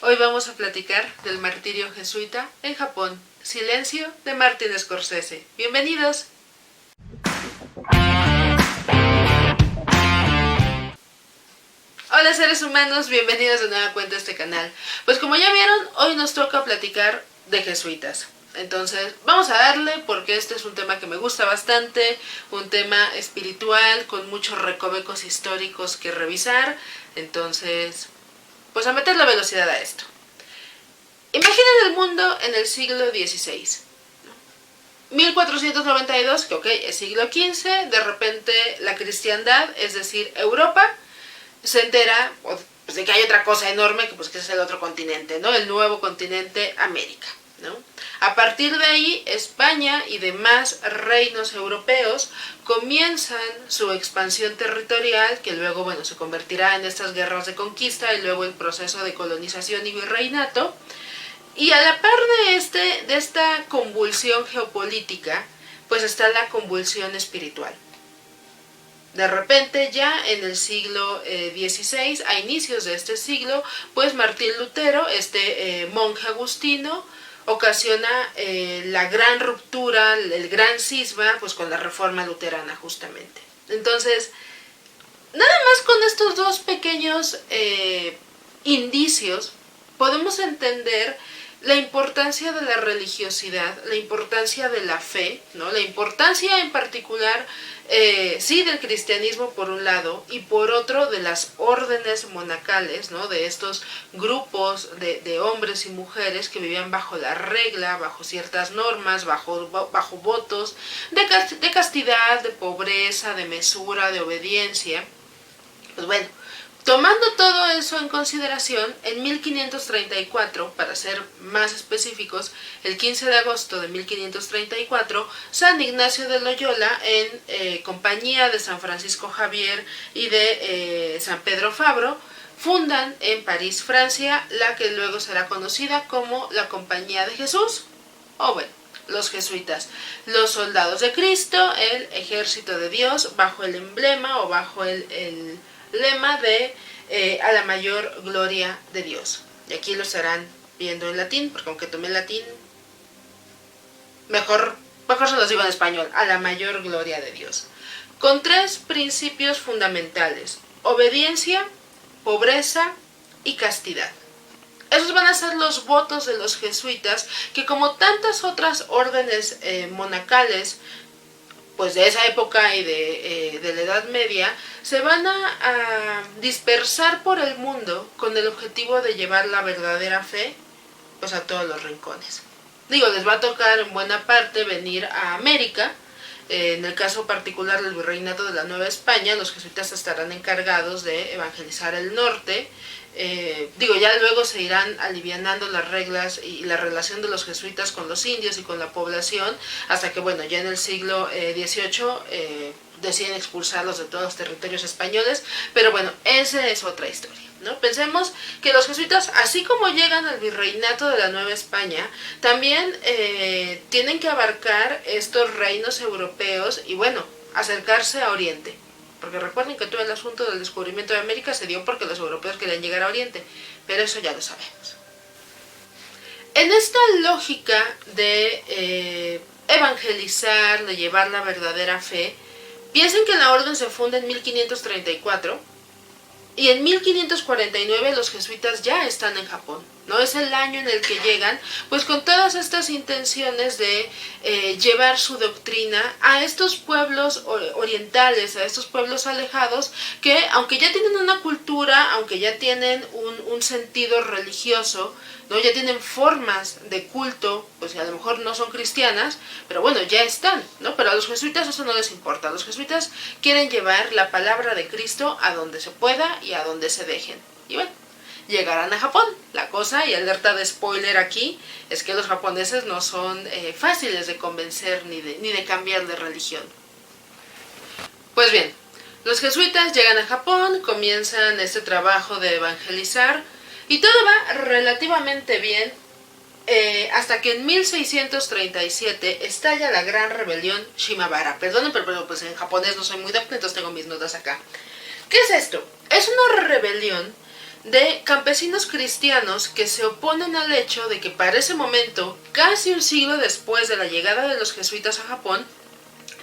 Hoy vamos a platicar del martirio jesuita en Japón. Silencio de Martin Scorsese. Bienvenidos. Hola seres humanos, bienvenidos de nueva cuenta a este canal. Pues como ya vieron, hoy nos toca platicar de jesuitas. Entonces vamos a darle porque este es un tema que me gusta bastante, un tema espiritual con muchos recovecos históricos que revisar. Entonces, pues a meter la velocidad a esto. Imaginen el mundo en el siglo XVI. 1492, que ok, es siglo XV, de repente la cristiandad, es decir, Europa, se entera pues, de que hay otra cosa enorme, que es el otro continente, ¿no? El nuevo continente América, ¿no? A partir de ahí, España y demás reinos europeos comienzan su expansión territorial, que luego, bueno, se convertirá en estas guerras de conquista y luego el proceso de colonización y virreinato. Y a la par de esta convulsión geopolítica, pues está la convulsión espiritual. De repente ya en el siglo XVI, a inicios de este siglo, pues Martín Lutero, monje agustino, ocasiona la gran ruptura, el gran cisma, pues con la reforma luterana justamente. Entonces, nada más con estos dos pequeños indicios, podemos entender la importancia de la religiosidad, la importancia de la fe, ¿no? La importancia en particular, sí, del cristianismo por un lado, y por otro de las órdenes monacales, ¿no? De estos grupos de hombres y mujeres que vivían bajo la regla, bajo ciertas normas, bajo votos de castidad, de pobreza, de mesura, de obediencia. Pues bueno, tomando todo eso en consideración, en 1534, para ser más específicos, el 15 de agosto de 1534, San Ignacio de Loyola, en compañía de San Francisco Javier y de San Pedro Fabro, fundan en París, Francia, la que luego será conocida como la Compañía de Jesús, o bueno, los jesuitas, los soldados de Cristo, el ejército de Dios, bajo el emblema o bajo el lema de a la mayor gloria de Dios. Y aquí lo estarán viendo en latín, porque aunque tomé latín, mejor se los digo en español, a la mayor gloria de Dios. Con tres principios fundamentales: obediencia, pobreza y castidad. Esos van a ser los votos de los jesuitas, que como tantas otras órdenes monacales, pues de esa época y de la Edad Media, se van a dispersar por el mundo con el objetivo de llevar la verdadera fe pues a todos los rincones. Digo, les va a tocar en buena parte venir a América. En el caso particular del virreinato de la Nueva España, los jesuitas estarán encargados de evangelizar el norte. Ya luego se irán alivianando las reglas y la relación de los jesuitas con los indios y con la población, hasta que, bueno, ya en el siglo XVIII deciden expulsarlos de todos los territorios españoles, pero bueno, esa es otra historia, ¿no? Pensemos que los jesuitas, así como llegan al virreinato de la Nueva España, también tienen que abarcar estos reinos europeos y, bueno, acercarse a Oriente. Porque recuerden que todo el asunto del descubrimiento de América se dio porque los europeos querían llegar a Oriente, pero eso ya lo sabemos. En esta lógica de evangelizar, de llevar la verdadera fe, piensen que la orden se funda en 1534 y en 1549 los jesuitas ya están en Japón, ¿no? Es el año en el que llegan, pues con todas estas intenciones de llevar su doctrina a estos pueblos orientales, a estos pueblos alejados, que aunque ya tienen una cultura, aunque ya tienen un sentido religioso, ¿no? Ya tienen formas de culto, pues a lo mejor no son cristianas, pero bueno, ya están, ¿no? Pero a los jesuitas eso no les importa. Los jesuitas quieren llevar la palabra de Cristo a donde se pueda y a donde se dejen. Y bueno, llegarán a Japón. La cosa, y alerta de spoiler aquí, es que los japoneses no son fáciles de convencer ni de cambiar de religión. Pues bien, los jesuitas llegan a Japón, comienzan este trabajo de evangelizar, y todo va relativamente bien, hasta que en 1637 estalla la gran rebelión Shimabara. Perdonen, pero pues en japonés no soy muy docta, entonces tengo mis notas acá. ¿Qué es esto? Es una rebelión de campesinos cristianos que se oponen al hecho de que para ese momento, casi un siglo después de la llegada de los jesuitas a Japón,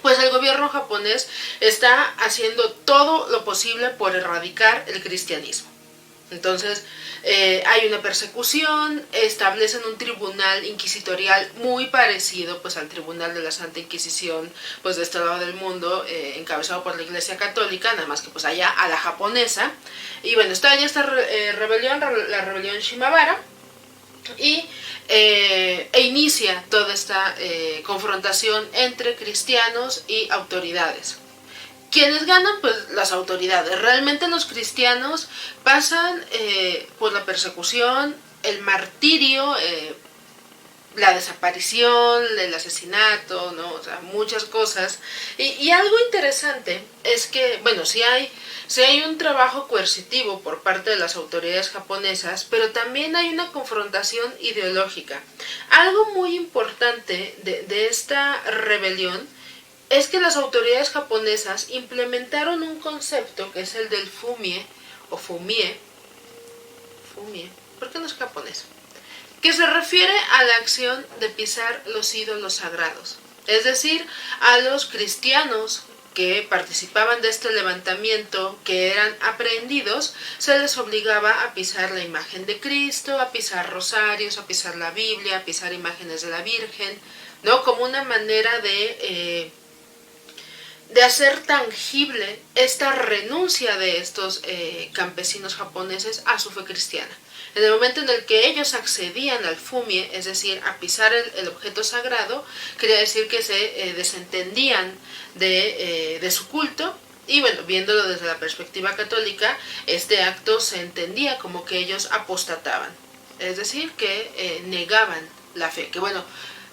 pues el gobierno japonés está haciendo todo lo posible por erradicar el cristianismo. Entonces hay una persecución, establecen un tribunal inquisitorial muy parecido pues al tribunal de la Santa Inquisición pues de este lado del mundo, encabezado por la Iglesia Católica, nada más que pues allá a la japonesa. Y bueno, está esta rebelión, la rebelión Shimabara, y inicia toda esta confrontación entre cristianos y autoridades. ¿Quiénes ganan? Pues las autoridades. Realmente los cristianos pasan por la persecución, el martirio, la desaparición, el asesinato, ¿no? O sea, muchas cosas. Y algo interesante es que, bueno, sí hay un trabajo coercitivo por parte de las autoridades japonesas, pero también hay una confrontación ideológica. Algo muy importante de esta rebelión es que las autoridades japonesas implementaron un concepto que es el del fumie, o fumie, ¿por qué no es japonés? Que se refiere a la acción de pisar los ídolos sagrados. Es decir, a los cristianos que participaban de este levantamiento, que eran aprehendidos, se les obligaba a pisar la imagen de Cristo, a pisar rosarios, a pisar la Biblia, a pisar imágenes de la Virgen, ¿no? Como una manera de hacer tangible esta renuncia de estos campesinos japoneses a su fe cristiana. En el momento en el que ellos accedían al fumie, es decir, a pisar el objeto sagrado, quería decir que se desentendían de su culto. Y bueno, viéndolo desde la perspectiva católica, este acto se entendía como que ellos apostataban, es decir, que negaban la fe. Que bueno,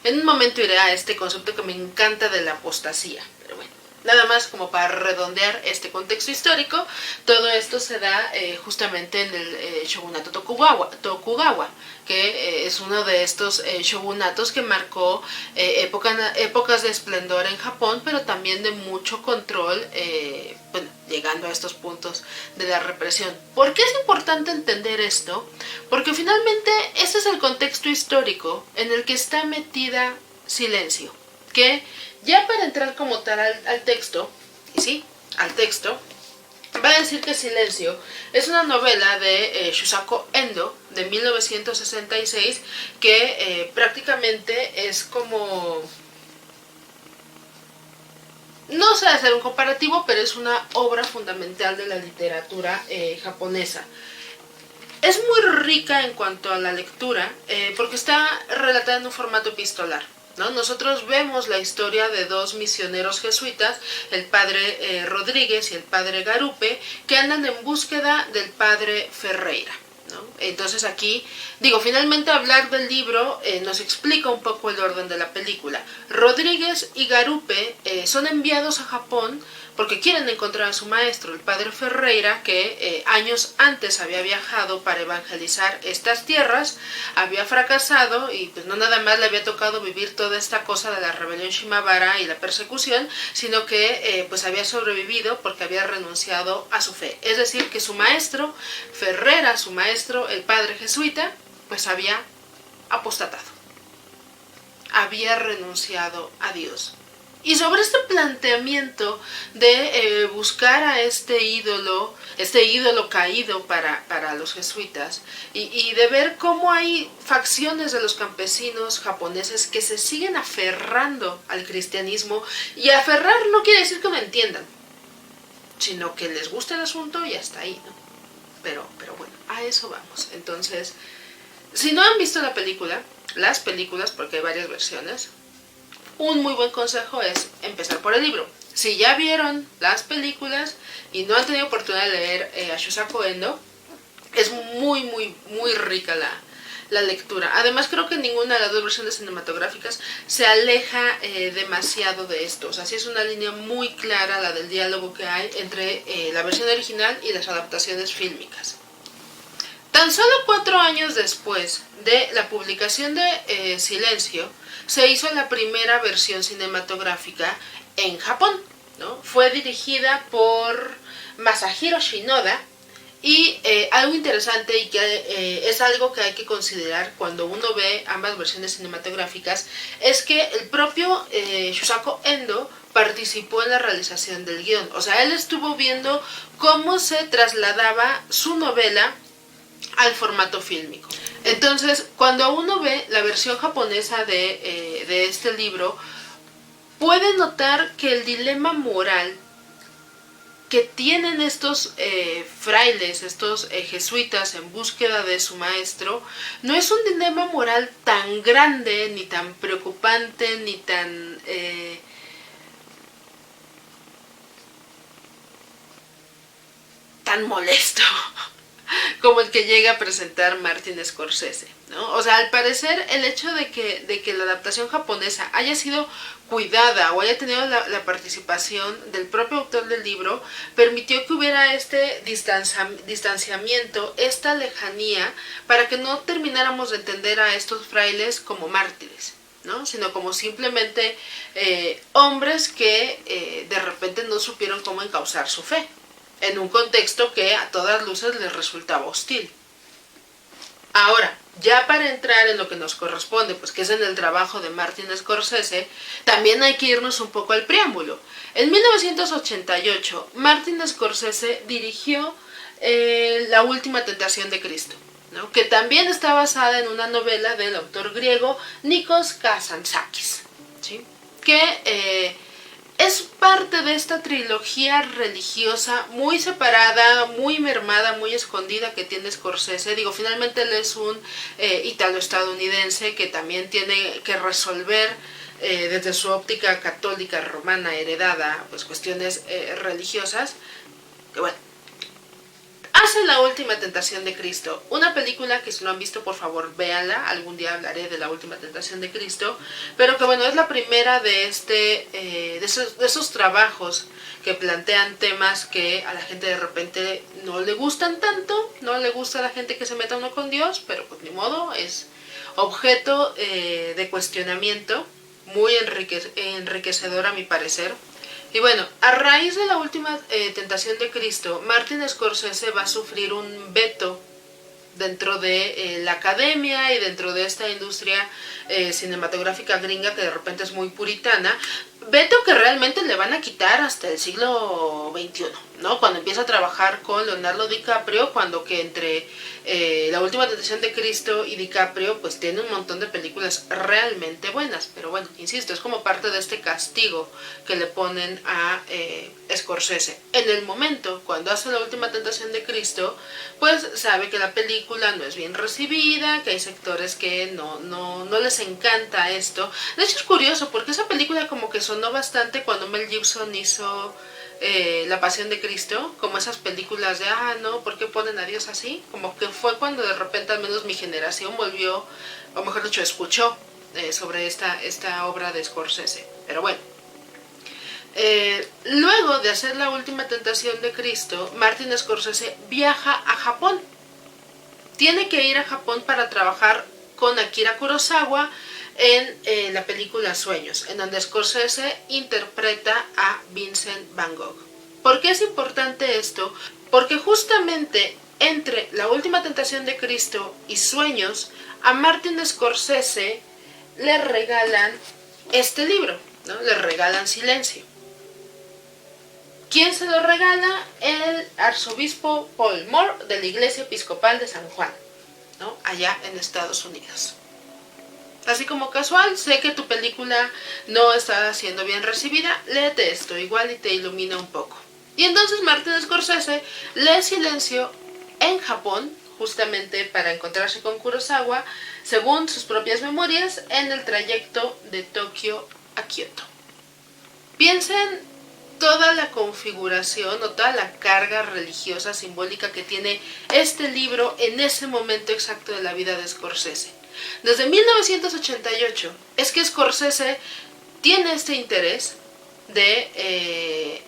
en un momento iré a este concepto que me encanta de la apostasía, pero bueno. Nada más como para redondear este contexto histórico, todo esto se da justamente en el shogunato Tokugawa, que es uno de estos shogunatos que marcó épocas de esplendor en Japón, pero también de mucho control, bueno, llegando a estos puntos de la represión. ¿Por qué es importante entender esto? Porque finalmente ese es el contexto histórico en el que está metida Silencio, que ya para entrar como tal al texto, y sí, al texto, va a decir que Silencio es una novela de Shusaku Endo de 1966 que prácticamente es como... No sé hacer un comparativo, pero es una obra fundamental de la literatura japonesa. Es muy rica en cuanto a la lectura porque está relatada en un formato epistolar, ¿no? Nosotros vemos la historia de dos misioneros jesuitas, el padre Rodríguez y el padre Garupe, que andan en búsqueda del padre Ferreira, ¿no? Entonces aquí, finalmente hablar del libro nos explica un poco el orden de la película. Rodríguez y Garupe son enviados a Japón porque quieren encontrar a su maestro, el padre Ferreira, que años antes había viajado para evangelizar estas tierras, había fracasado y pues no nada más le había tocado vivir toda esta cosa de la rebelión Shimabara y la persecución, sino que pues había sobrevivido porque había renunciado a su fe. Es decir, que su maestro Ferreira, su maestro, el padre jesuita, pues había apostatado, había renunciado a Dios. Y sobre este planteamiento de buscar a este ídolo caído para los jesuitas, y de ver cómo hay facciones de los campesinos japoneses que se siguen aferrando al cristianismo, y aferrar no quiere decir que lo entiendan, sino que les gusta el asunto y hasta ahí, ¿no? Pero bueno, a eso vamos. Entonces, si no han visto la película, las películas, porque hay varias versiones, un muy buen consejo es empezar por el libro. Si ya vieron las películas y no han tenido oportunidad de leer a Shusaku Endo, es muy rica la lectura. Además, creo que ninguna de las dos versiones cinematográficas se aleja demasiado de esto. O sea, sí es una línea muy clara la del diálogo que hay entre la versión original y las adaptaciones fílmicas. Tan solo 4 años después de la publicación de Silencio, se hizo la primera versión cinematográfica en Japón, ¿no? Fue dirigida por Masahiro Shinoda Y algo interesante y que es algo que hay que considerar cuando uno ve ambas versiones cinematográficas es que el propio Shusaku Endo participó en la realización del guión. O sea, él estuvo viendo cómo se trasladaba su novela al formato fílmico. Entonces, cuando uno ve la versión japonesa de este libro, puede notar que el dilema moral que tienen estos frailes, estos jesuitas en búsqueda de su maestro, no es un dilema moral tan grande, ni tan preocupante, ni tan molesto como el que llega a presentar Martin Scorsese, ¿no? O sea, al parecer el hecho de que la adaptación japonesa haya sido cuidada o haya tenido la participación del propio autor del libro permitió que hubiera este distanciamiento, esta lejanía, para que no termináramos de entender a estos frailes como mártires, ¿no? Sino como simplemente hombres que de repente no supieron cómo encauzar su fe en un contexto que a todas luces les resultaba hostil. Ahora, ya para entrar en lo que nos corresponde, pues que es en el trabajo de Martin Scorsese, también hay que irnos un poco al preámbulo. En 1988, Martin Scorsese dirigió La Última Tentación de Cristo, ¿no? Que también está basada en una novela del autor griego Nikos Kazantzakis, ¿sí? Que es parte de esta trilogía religiosa muy separada, muy mermada, muy escondida que tiene Scorsese. Digo, finalmente él es un italo-estadounidense que también tiene que resolver desde su óptica católica romana heredada, pues cuestiones religiosas. Que bueno, hace La Última Tentación de Cristo, una película que si no han visto por favor véanla, algún día hablaré de La Última Tentación de Cristo, pero que bueno, es la primera de esos trabajos que plantean temas que a la gente de repente no le gustan tanto, no le gusta a la gente que se meta uno con Dios, pero pues ni modo, es objeto de cuestionamiento, muy enriquecedor a mi parecer. Y bueno, a raíz de La Última Tentación de Cristo, Martin Scorsese va a sufrir un veto dentro de la academia y dentro de esta industria cinematográfica gringa que de repente es muy puritana, veto que realmente le van a quitar hasta el siglo XXI, ¿no? Cuando empieza a trabajar con Leonardo DiCaprio, cuando que entre La Última Tentación de Cristo y DiCaprio pues tiene un montón de películas realmente buenas, pero bueno, insisto, es como parte de este castigo que le ponen a Scorsese. En el momento, cuando hace La Última Tentación de Cristo, pues sabe que la película no es bien recibida, que hay sectores que no les encanta esto. De hecho es curioso, porque esa película como que sonó bastante cuando Mel Gibson hizo La Pasión de Cristo, como esas películas de, no, ¿por qué ponen a Dios así? Como que fue cuando de repente al menos mi generación volvió, o mejor dicho, escuchó sobre esta obra de Scorsese. Pero bueno. Luego de hacer La Última Tentación de Cristo, Martin Scorsese viaja a Japón. Tiene que ir a Japón para trabajar con Akira Kurosawa en la película Sueños, en donde Scorsese interpreta a Vincent Van Gogh. ¿Por qué es importante esto? Porque justamente entre La Última Tentación de Cristo y Sueños, a Martin Scorsese le regalan este libro, ¿no? Le regalan Silencio. ¿Quién se lo regala? El arzobispo Paul Moore de la Iglesia Episcopal de San Juan, ¿no? Allá en Estados Unidos. Así como casual, sé que tu película no está siendo bien recibida, léete esto, igual y te ilumina un poco. Y entonces Martin Scorsese lee Silencio en Japón, justamente para encontrarse con Kurosawa, según sus propias memorias, en el trayecto de Tokio a Kioto. Piensen toda la configuración o toda la carga religiosa simbólica que tiene este libro en ese momento exacto de la vida de Scorsese. Desde 1988 es que Scorsese tiene este interés de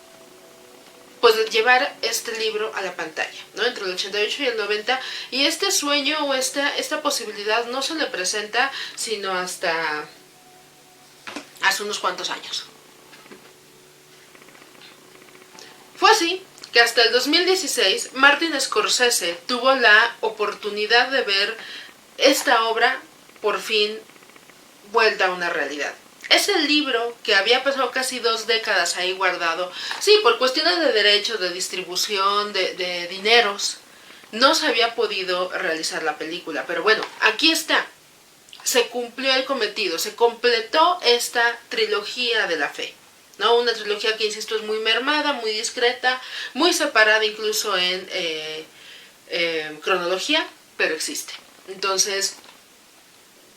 pues de llevar este libro a la pantalla, ¿no? Entre el 88 y el 90, y este sueño o esta posibilidad no se le presenta sino hasta hace unos cuantos años. Fue así que hasta el 2016 Martin Scorsese tuvo la oportunidad de ver esta obra por fin vuelta a una realidad. Es el libro que había pasado casi 2 décadas ahí guardado. Sí, por cuestiones de derechos, de distribución, de dineros, no se había podido realizar la película. Pero bueno, aquí está. Se cumplió el cometido, se completó esta trilogía de la fe, ¿no? Una trilogía que, insisto, es muy mermada, muy discreta, muy separada incluso en cronología, pero existe. Entonces,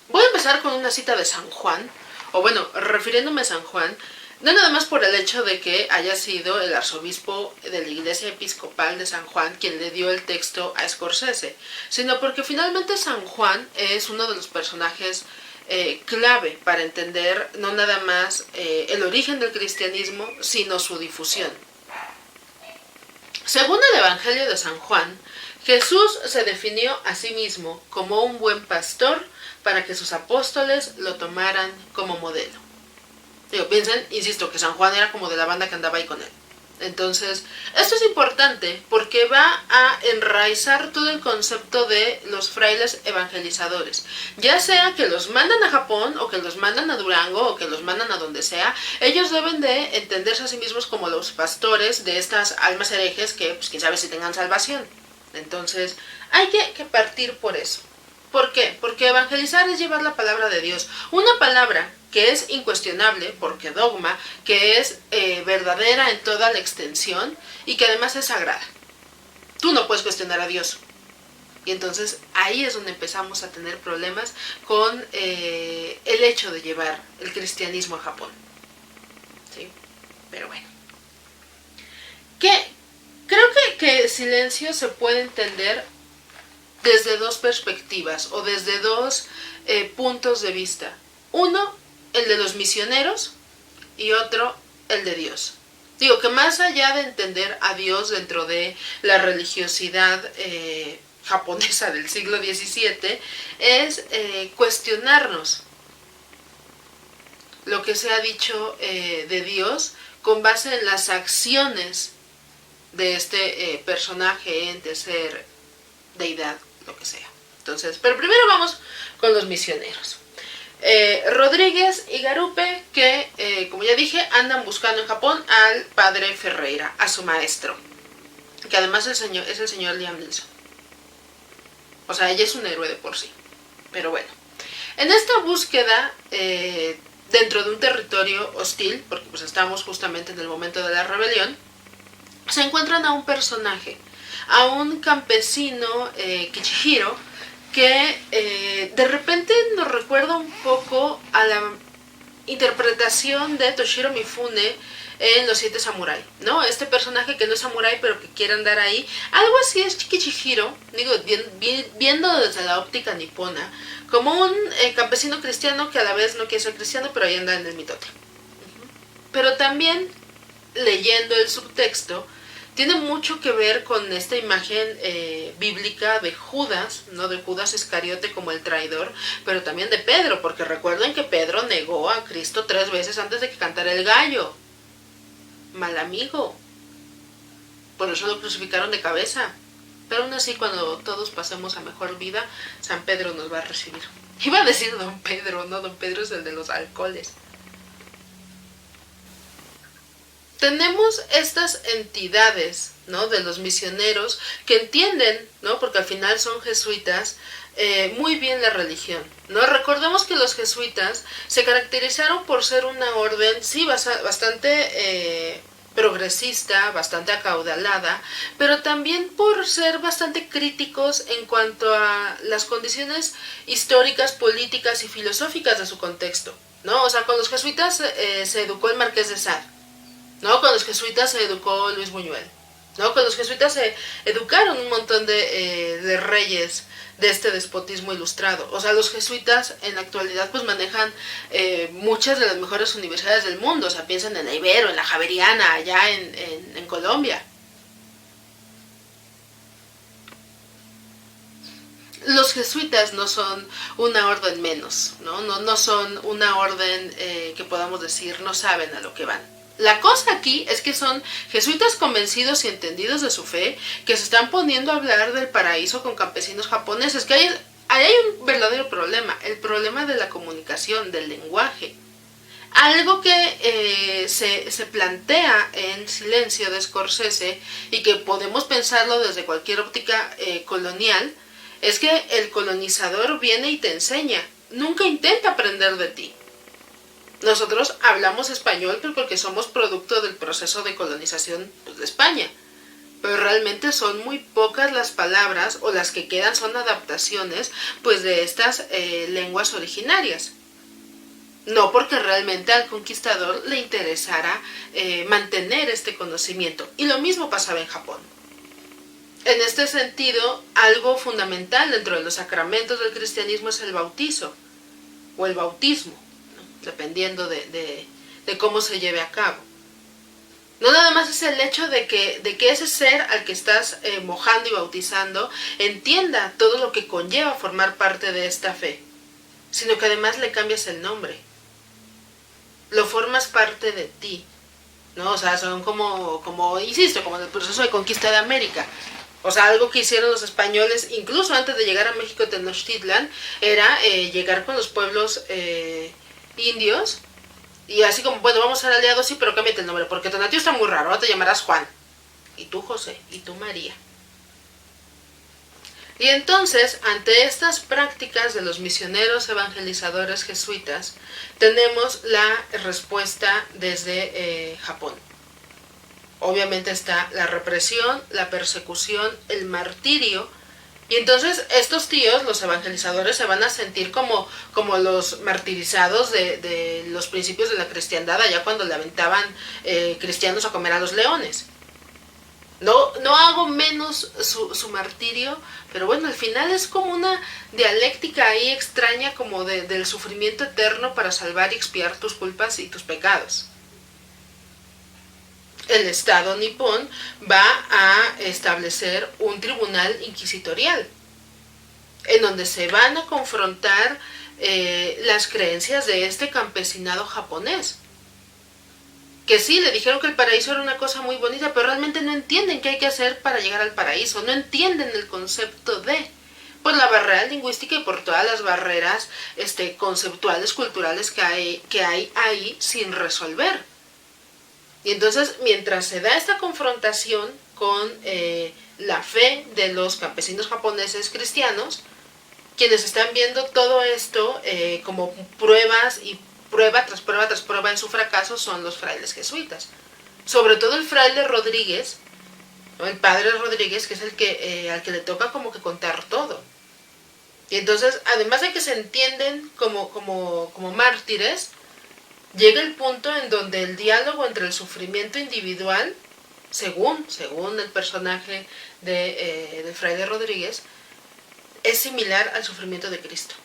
voy a empezar con una cita de San Juan, o bueno, refiriéndome a San Juan, no nada más por el hecho de que haya sido el arzobispo de la Iglesia Episcopal de San Juan quien le dio el texto a Scorsese, sino porque finalmente San Juan es uno de los personajes clave para entender no nada más el origen del cristianismo, sino su difusión. Según el Evangelio de San Juan, Jesús se definió a sí mismo como un buen pastor para que sus apóstoles lo tomaran como modelo. Digo, piensen, insisto, que San Juan era como de la banda que andaba ahí con él. Entonces, esto es importante porque va a enraizar todo el concepto de los frailes evangelizadores. Ya sea que los mandan a Japón, o que los mandan a Durango, o que los mandan a donde sea, ellos deben de entenderse a sí mismos como los pastores de estas almas herejes que, pues, quién sabe si tengan salvación. Entonces, hay que partir por eso. ¿Por qué? Porque evangelizar es llevar la palabra de Dios. Una palabra que es incuestionable, porque dogma, que es verdadera en toda la extensión y que además es sagrada. Tú no puedes cuestionar a Dios. Y entonces ahí es donde empezamos a tener problemas con el hecho de llevar el cristianismo a Japón. ¿Sí? Pero bueno. Creo que silencio se puede entender desde 2 perspectivas o desde 2 puntos de vista. Uno, el de los misioneros, y otro, el de Dios. Digo que más allá de entender a Dios dentro de la religiosidad japonesa del siglo XVII, es cuestionarnos lo que se ha dicho de Dios con base en las acciones de este personaje, ente, ser, deidad, lo que sea. Entonces, pero primero vamos con los misioneros. Rodríguez y Garupe, que como ya dije, andan buscando en Japón al padre Ferreira, a su maestro, que además es el señor Liam Neeson. O sea, ella es un héroe de por sí. Pero bueno, en esta búsqueda, dentro de un territorio hostil, porque pues estamos justamente en el momento de la rebelión, se encuentran a un personaje, a un campesino, Kichihiro, que de repente nos recuerda un poco a la interpretación de Toshiro Mifune en Los 7 Samurai, ¿no? Este personaje que no es samurái pero que quiere andar ahí. Algo así es Kichihiro, digo, viendo desde la óptica nipona, como un campesino cristiano que a la vez no quiere ser cristiano, pero ahí anda en el mitote. Pero también, leyendo el subtexto, tiene mucho que ver con esta imagen bíblica de Judas, no de Judas Iscariote como el traidor, pero también de Pedro, porque recuerden que Pedro negó a Cristo 3 veces antes de que cantara el gallo. Mal amigo. Por eso lo crucificaron de cabeza. Pero aún así, cuando todos pasemos a mejor vida, San Pedro nos va a recibir. Iba a decir Don Pedro, no, Don Pedro es el de los alcoholes. Tenemos estas entidades, ¿no?, de los misioneros que entienden, ¿no?, porque al final son jesuitas, muy bien la religión, ¿no? Recordemos que los jesuitas se caracterizaron por ser una orden, sí, bastante progresista, bastante acaudalada, pero también por ser bastante críticos en cuanto a las condiciones históricas, políticas y filosóficas de su contexto, ¿no? O sea, con los jesuitas se educó el Marqués de Sade, ¿no? Con los jesuitas se educó Luis Buñuel, ¿no? Con los jesuitas se educaron un montón de reyes de este despotismo ilustrado. O sea, los jesuitas en la actualidad pues manejan muchas de las mejores universidades del mundo. O sea, piensan en la Ibero, en la Javeriana, allá en Colombia. Los jesuitas no son una orden menos, ¿no? No son una orden que podamos decir no saben a lo que van. La cosa aquí es que son jesuitas convencidos y entendidos de su fe, que se están poniendo a hablar del paraíso con campesinos japoneses, que ahí hay un verdadero problema, el problema de la comunicación, del lenguaje. Algo que se plantea en Silencio de Scorsese, y que podemos pensarlo desde cualquier óptica colonial, es que el colonizador viene y te enseña, nunca intenta aprender de ti. Nosotros hablamos español porque somos producto del proceso de colonización, pues, de España, pero realmente son muy pocas las palabras, o las que quedan son adaptaciones, pues, de estas lenguas originarias. No porque realmente al conquistador le interesara mantener este conocimiento. Y lo mismo pasaba en Japón. En este sentido, algo fundamental dentro de los sacramentos del cristianismo es el bautizo, o el bautismo, ¿no? Dependiendo de cómo se lleve a cabo. No nada más es el hecho de que ese ser al que estás mojando y bautizando entienda todo lo que conlleva formar parte de esta fe, sino que además le cambias el nombre. Lo formas parte de ti, ¿no? O sea, son como insisto, como en el proceso de conquista de América. O sea, algo que hicieron los españoles, incluso antes de llegar a México Tenochtitlan, era llegar con los pueblos indios, y así como, bueno, vamos a ser aliados, sí, pero cámbiate el nombre, porque Tonatiuh está muy raro, ahora te llamarás Juan, y tú José, y tú María. Y entonces, ante estas prácticas de los misioneros evangelizadores jesuitas, tenemos la respuesta desde Japón. Obviamente está la represión, la persecución, el martirio, y entonces estos tíos, los evangelizadores, se van a sentir como los martirizados de los principios de la cristiandad, allá cuando le aventaban cristianos a comer a los leones. No hago menos su martirio, pero bueno, al final es como una dialéctica ahí extraña, como del sufrimiento eterno para salvar y expiar tus culpas y tus pecados. El Estado nipón va a establecer un tribunal inquisitorial, en donde se van a confrontar las creencias de este campesinado japonés. Que sí, le dijeron que el paraíso era una cosa muy bonita, pero realmente no entienden qué hay que hacer para llegar al paraíso, no entienden el concepto de, por la barrera lingüística y por todas las barreras conceptuales, culturales que hay ahí sin resolver. Y entonces, mientras se da esta confrontación con la fe de los campesinos japoneses cristianos, quienes están viendo todo esto como pruebas y prueba tras prueba tras prueba en su fracaso son los frailes jesuitas. Sobre todo el fraile Rodríguez, ¿no? El padre Rodríguez, que es el que al que le toca como que contar todo. Y entonces, además de que se entienden como mártires, llega el punto en donde el diálogo entre el sufrimiento individual, según el personaje del fraile Rodríguez, es similar al sufrimiento de Cristo.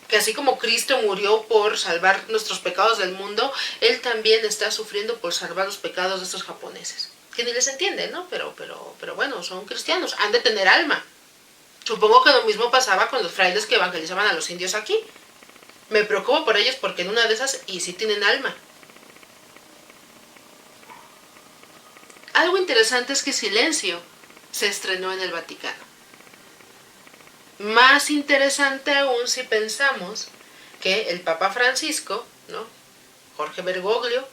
Que así como Cristo murió por salvar nuestros pecados del mundo, Él también está sufriendo por salvar los pecados de estos japoneses. Que ni les entiende, ¿no? Pero bueno, son cristianos, han de tener alma. Supongo que lo mismo pasaba con los frailes que evangelizaban a los indios aquí. Me preocupo por ellos porque en una de esas, y sí tienen alma. Algo interesante es que Silencio se estrenó en el Vaticano. Más interesante aún si pensamos que el Papa Francisco, ¿no? Jorge Bergoglio,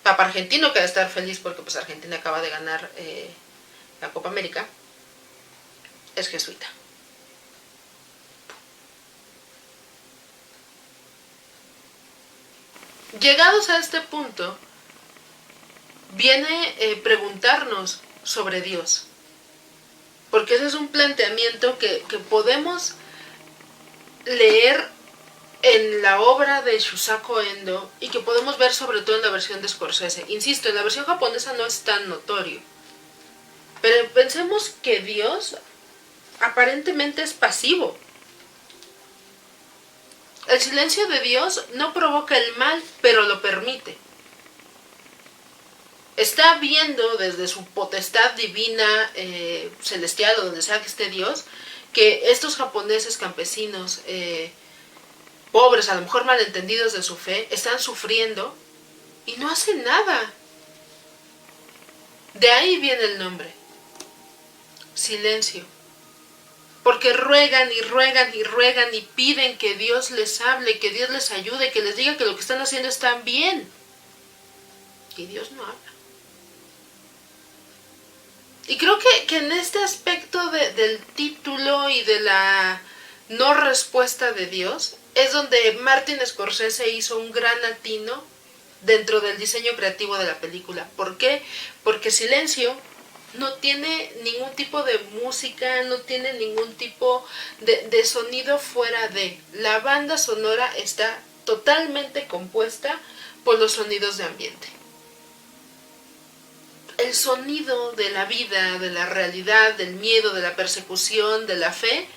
Papa argentino, que debe estar feliz porque pues Argentina acaba de ganar la Copa América, es jesuita. Llegados a este punto, viene preguntarnos sobre Dios. Porque ese es un planteamiento que podemos leer en la obra de Shusaku Endo y que podemos ver sobre todo en la versión de Scorsese. Insisto, en la versión japonesa no es tan notorio. Pero pensemos que Dios aparentemente es pasivo. El silencio de Dios no provoca el mal, pero lo permite. Está viendo desde su potestad divina, celestial o donde sea que esté Dios, que estos japoneses campesinos, pobres, a lo mejor malentendidos de su fe, están sufriendo, y no hace nada. De ahí viene el nombre. Silencio. Porque ruegan y ruegan y ruegan y piden que Dios les hable, que Dios les ayude, que les diga que lo que están haciendo está bien. Y Dios no habla. Y creo que en este aspecto del título y de la no respuesta de Dios es donde Martin Scorsese hizo un gran atino dentro del diseño creativo de la película. ¿Por qué? Porque Silencio no tiene ningún tipo de música, no tiene ningún tipo de sonido fuera de. La banda sonora está totalmente compuesta por los sonidos de ambiente. El sonido de la vida, de la realidad, del miedo, de la persecución, de la fe,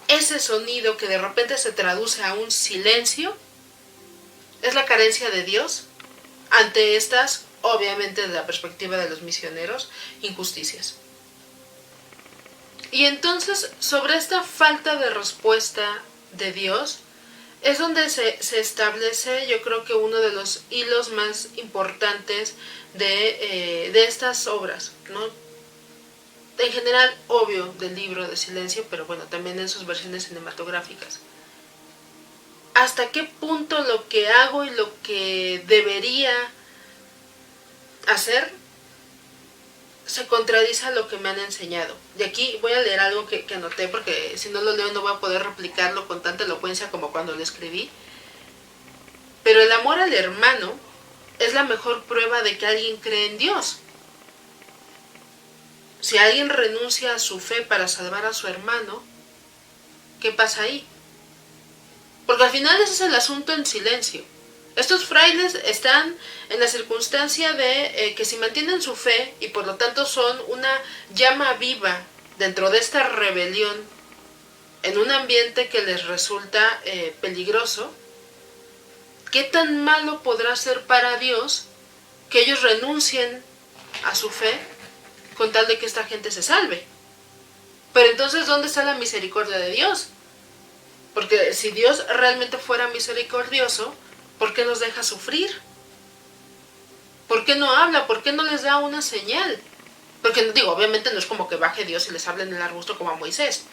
ese sonido que de repente se traduce a un silencio, es la carencia de Dios ante estas, obviamente desde la perspectiva de los misioneros, injusticias. Y entonces, sobre esta falta de respuesta de Dios, es donde se establece, yo creo que uno de los hilos más importantes de estas obras, ¿no? En general, obvio, del libro de Silencio, pero bueno, también en sus versiones cinematográficas. ¿Hasta qué punto lo que hago y lo que debería hacer se contradice a lo que me han enseñado? Y aquí voy a leer algo que anoté, porque si no lo leo no voy a poder replicarlo con tanta elocuencia como cuando lo escribí. Pero el amor al hermano es la mejor prueba de que alguien cree en Dios. Si alguien renuncia a su fe para salvar a su hermano, ¿qué pasa ahí? Porque al final ese es el asunto en Silencio. Estos frailes están en la circunstancia de que si mantienen su fe y por lo tanto son una llama viva dentro de esta rebelión en un ambiente que les resulta peligroso, ¿qué tan malo podrá ser para Dios que ellos renuncien a su fe con tal de que esta gente se salve? Pero entonces, ¿dónde está la misericordia de Dios? Porque si Dios realmente fuera misericordioso, ¿por qué nos deja sufrir? ¿Por qué no habla? ¿Por qué no les da una señal? Porque, digo, obviamente no es como que baje Dios y les hable en el arbusto como a Moisés.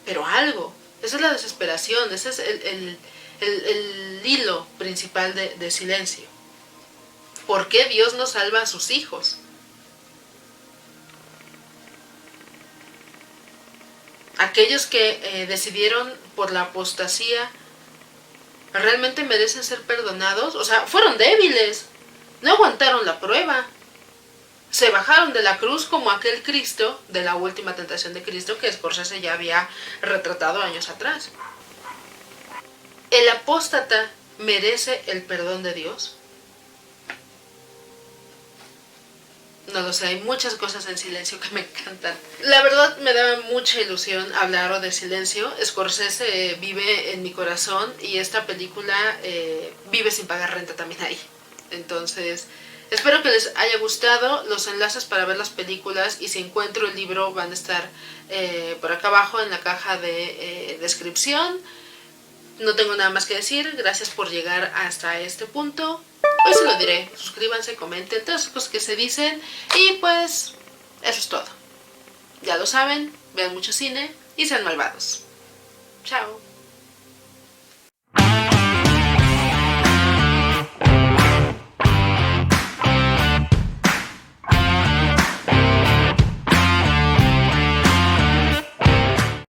Pero algo. Esa es la desesperación, ese es el hilo principal de Silencio. ¿Por qué Dios no salva a sus hijos? Aquellos que decidieron por la apostasía, ¿realmente merecen ser perdonados? O sea, fueron débiles, no aguantaron la prueba. Se bajaron de la cruz como aquel Cristo de la última tentación de Cristo que Scorsese ya había retratado años atrás. ¿El apóstata merece el perdón de Dios? No lo sé, hay muchas cosas en Silencio que me encantan. La verdad me da mucha ilusión hablar de Silencio. Scorsese vive en mi corazón y esta película vive sin pagar renta también ahí. Entonces, espero que les haya gustado. Los enlaces para ver las películas y si encuentro el libro van a estar por acá abajo en la caja de descripción. No tengo nada más que decir. Gracias por llegar hasta este punto. Hoy se lo diré. Suscríbanse, comenten, todas las cosas que se dicen. Y pues, eso es todo. Ya lo saben, vean mucho cine y sean malvados. Chao.